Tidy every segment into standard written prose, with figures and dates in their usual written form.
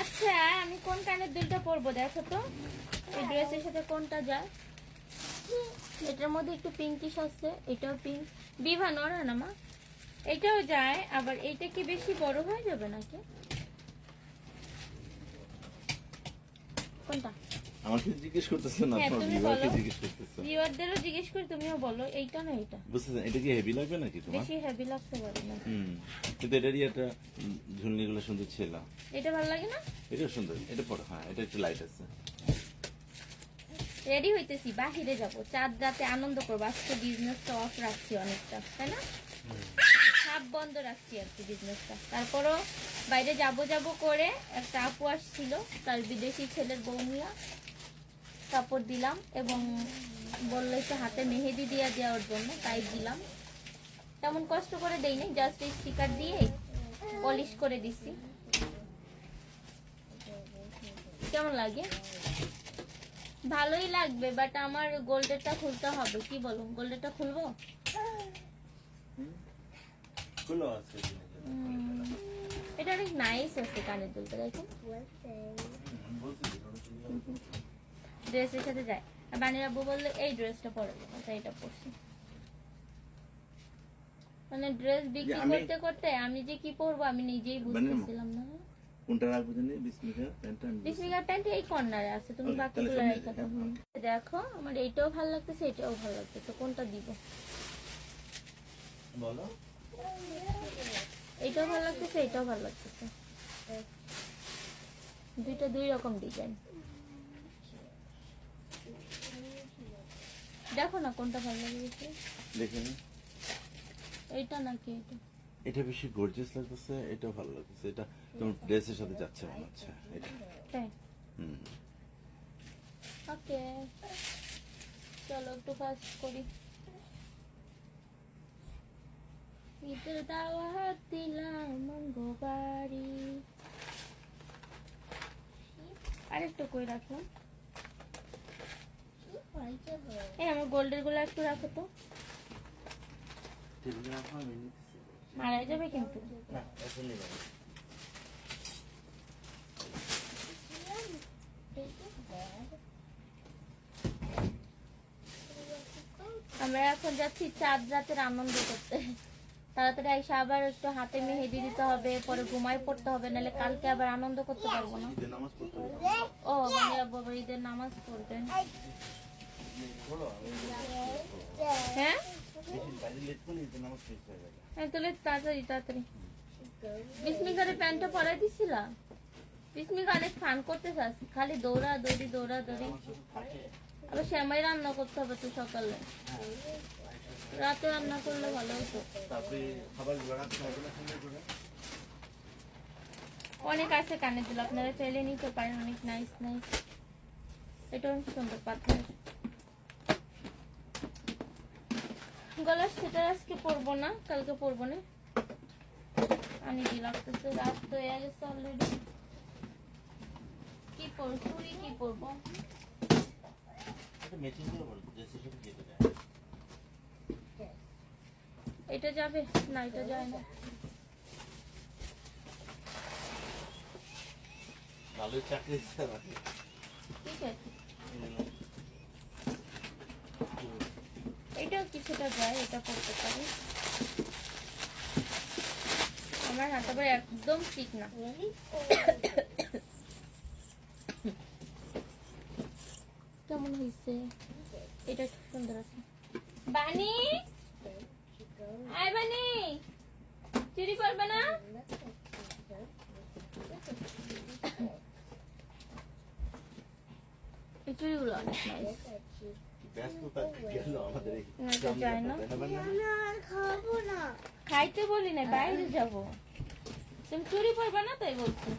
আচ্ছা আমি কোন কানের দুলটা পরবো দেখো তো, এই ড্রেসের সাথে কোনটা যায়। এটার মধ্যে একটু পিঙ্কিশ আছে, এটাও পিঙ্ক। বিভা নড়া না মা, এটাও যায়। আবার এইটা কি বেশি বড় হয়ে যাবে নাকি? কোনটা? আমাকে জিজ্ঞেস করতেছেন না, হ্যাঁ, তোমার তুমি ভিউয়ারকে বলো। জিজ্ঞেস করতেছেন। ভিউয়ারদেরও জিজ্ঞেস করি, তুমিও বলো এইটা না এইটা। বুঝতেছেন এটা কি হেভি লাগবে নাকি তোমার? বেশি হেভি লাগতে পারে না। কিন্তু এটারই একটা ঝুলনিগুলো সুন্দর ছিল। এটা ভালো লাগে না? এটাও সুন্দর, এটা পরে হ্যাঁ এটা একটু লাইট আছে। রেডি হইতেছি, বাহিরে যাব, চাঁদ রাতে আনন্দ করবো। আজকে বিজনেসটা অফ রাখছি অনেকটা, তাই না? হাফ বন্ধ রাখছি আর কি বিজনেসটা। তারপরও বাইরে যাব করে একটা আপু আসছিল, তার বিদেশি ছেলের বউ নিয়ে কাপড় দিলাম এবং বললো একটু হাতে মেহেদি দিয়ে দেওয়ার জন্য, তাই দিলাম। তেমন কষ্ট করে দেই নাই, জাস্ট স্টিকার দিয়ে পলিশ করে দিছি। কেমন লাগে? ভালোই লাগবে, বাট আমার গোল্ডেরটা খুলতে হবে। কি বলো, গোল্ডেরটা খুলবো? এটা অনেক নাইস আছে কানের দুলটা, দেখেন ড্রেসের সাথে যায়। আর বানির আব্বু বললো এই ড্রেসটা পরে দেবো, তাই এটা পরছি। মানে ড্রেস বিক্রি করতে করতে আমি যে কি পরবো আমি নিজেই বুঝতেছিলাম না। কোনটা রাখবো জানি? বিসমিকা প্যান্টটা। বিসমিকা প্যান্ট এই কর্নারে আছে, তুমি বাকিগুলো রাখো। দেখো আমার এইটাও ভালো লাগতেছে, এটাও ভালো লাগতেছে, কোনটা দিব বলো। এইটাও ভালো লাগতেছে, এটাও ভালো লাগতেছে। দুইটা দুই রকম ডিজাইন। দেখো না কোনটা ভালো লাগছে। দেখেন এইটা নাকি এটা? এটা বেশি গর্জিয়াস লাগতেছে, এটাও ভালো লাগতেছে। এটা তোমার ড্রেসের সাথে যাচ্ছে মনে হচ্ছে এটা। তাই? ওকে, চলো একটু ফাস্ট করি। ঈদের দাওয়াত দিলাম মঙ্গলবাড়ি। আরেকটু কই রাখলাম। এই আমার গোল্ডের গুলো একটু রাখো তো, মারা যাবে কিন্তু। আমরা এখন যাচ্ছি চাঁদ রাতের আনন্দ করতে। তাড়াতাড়ি আইসা আবার একটু হাতে মেহেদি দিতে হবে, পরে ঘুমাই পড়তে হবে, নাহলে কালকে আবার আনন্দ করতে পারবো না। ও মানে বাবা ঈদের নামাজ পড়বে। হ্যাঁ তাহলে তাড়াতাড়ি তাড়াতাড়ি। বিস্মিকারের প্যান্টটা পরাই দিছিলা? বিস্মিকা অনেক ফান করতে চাস, খালি দৌড়া দৌড়ি দৌড়া দৌড়ি। আবার শ্যামাই রান্না করতে হবে তো সকালে, রাতে রান্না করলে ভালো হতো। অনেক আছে কানের দুল, আপনারা চাইলে নিতে পারেন, অনেক নাইস নাইস। এটা অনেক সুন্দর পাথর। গলার সেটা আজকে পরবো না, কালকে পরবো না। আমি দি লাগতেছে, রাত তো হয়ে গেছে অলরেডি। কি পরবো? চুড়ি কি পরবো? এটা যাবে না, এটা যায় না। ভালো চাকরি ঠিক আছে, এটাও কিছুটা যায়, এটা করতে পারি। আমার হাত আবার একদম ঠিক না। কেমন হয়েছে? এটা খুব সুন্দর আছে। বানি আয়, বানি চুরি করবে না? এই চুড়িগুলো অনেক নাইস। খাইতে বলি না, বাইরে যাবো। তুমি চুরি পরবে না তাই বলছি।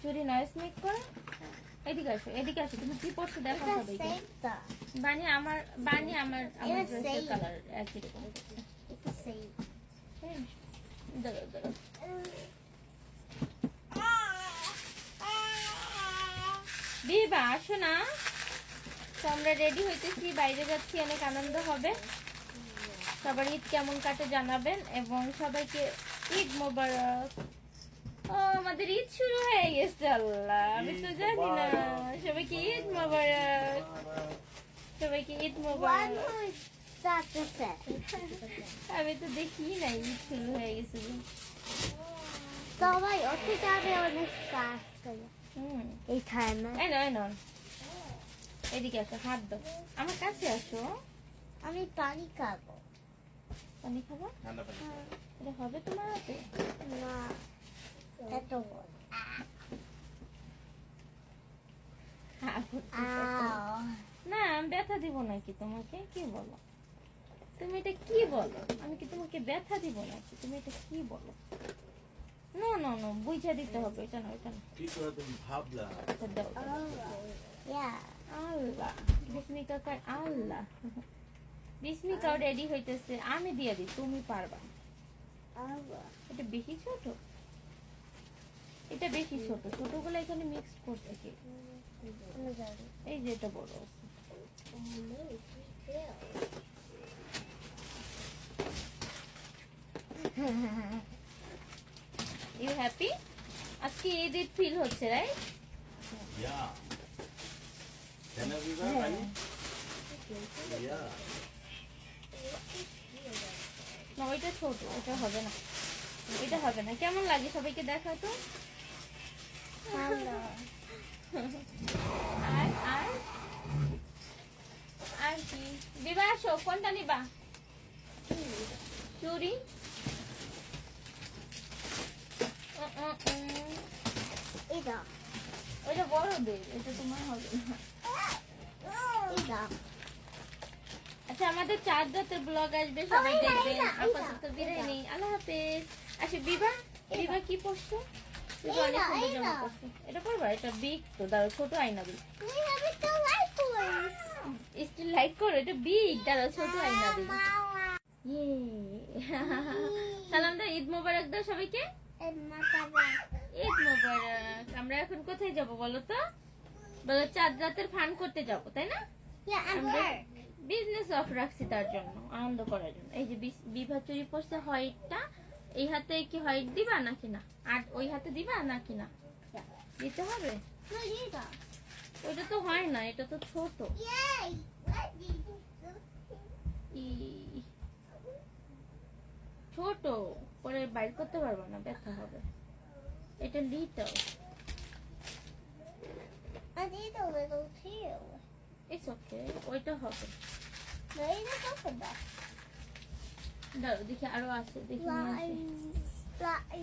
চুরি নয়েজ মেক করে। এদিকে আসো, এদিকে আসো, তুমি কি পরছো দেখো সবাইকে। বানি আমার ড্রেসের কালার একই রকম। দাঁড়াও দাঁড়াও, বিবা আসো না। তো আমরা রেডি হইতেছি, বাইরে যাচ্ছি, অনেক আনন্দ হবে। সবার ঈদ কেমন কাটে জানাবেন এবং সবাইকে ঈদ মোবারক। ও আমাদের ঈদ শুরু হয়ে গেছে, আল্লাহ আমি তো জানি না। সবাইকে ঈদ মোবারক, সবাইকে ঈদ মোবারক। আমি তো দেখি নাই ঈদ শুরু হয়ে গেছে যে। সবাই ওতে যাবে অনেক কাজ করে এইখানে। এই নয় নয়, এদিকে আসো, হাত দাও, আমার কাছে আসো। আমি পানি খাবো পানি খাবো? ঠান্ডা পানি। এটা হবে তোমার হাতে? না, এত বড়। আও, না আমি ব্যথা দিব নাকি তোমাকে? কি বলো তুমি? এটা কি বলো? আমি কি তোমাকে ব্যথা দিব নাকি? তুমি এটা কি বলো? না না না, বুঝা দিতে হবে। এটা না, এটা না, কি করে তুমি ভাবলা? এটা দাও, দাও। ইয়া, আল্লাহ, বিস্মিকা কার, আল্লাহ বিস্মিকাও রেডি হইতেছে। আমি দিয়ে দিই, তুমি পারবা। আও, এটা বেশি ছোট, এটা বেশি ছোট। ছোটগুলো এখানে মিক্স করছে কি? আমি জানি। এই যে এটা বড় আছে। You happy? আজকে ঈদ ঈদ ফিল হচ্ছে, রাইট? ইয়া। কেন বিবা ভাই? ইয়া। না ওইটা ছোট, ওটা হবে না, এটা হবে না। কেমন লাগে সবাইকে দেখাও তো। ভালো। আর আর আর কি বিবাহ? আসো, কোনটা নিবা? চুরি? এটা, ওইটা বড়দের, এটা তোমার হবে না। এটা। আচ্ছা আমাদের 4 রাতের ব্লগ আসবে, সবাই এই না, দেখবেন। এই না, আপাতত এই না, বিদায় এই না। নেই, আল্লাহ হাফেজ। আচ্ছা বিবা, বিবা কি পড়ছো? বিবা এই অনেক না, সুন্দর এই জামা না। পরছো। এটা পরবা? এটা বিগ তো, দাঁড়াও ছোট আয়না দিই। আমি আমি তো লাইক করি। স্টিল লাইক করো, এটা বিগ, দাঁড়াও ছোট আয়না দিই। মামা, ইয়ে সালাম দাও, ঈদ মোবারক দাও সবাইকে। এমা বাবা। ঈদ মোবারক। আমরা এখন কোথায় যাব বলো তো? বলো 4 রাতের ফান করতে যাব, তাই না? ইয়া, আমরা আমি বিজনেস অফ রাখছি তার জন্য, আনন্দ করার জন্য। এই যে বিভা চুরি পড়ছে হোয়াইটটা, এই হাতে কি হোয়াইট দিবা নাকি না? আর ওই হাতে দিবা নাকি না? দিতে হবে। এটা। ওইটা তো হয় না, এটা তো ছোট। Yay! ই, ছোট পরে বাইর করতে পারবো না, ব্যথা হবে। এটা little, I need a little too. It's okay, ওইটা হবে। Maybe that's open that. দাঁড়াও দেখি আরো আছে, দেখি নিয়ে আসি। Fly.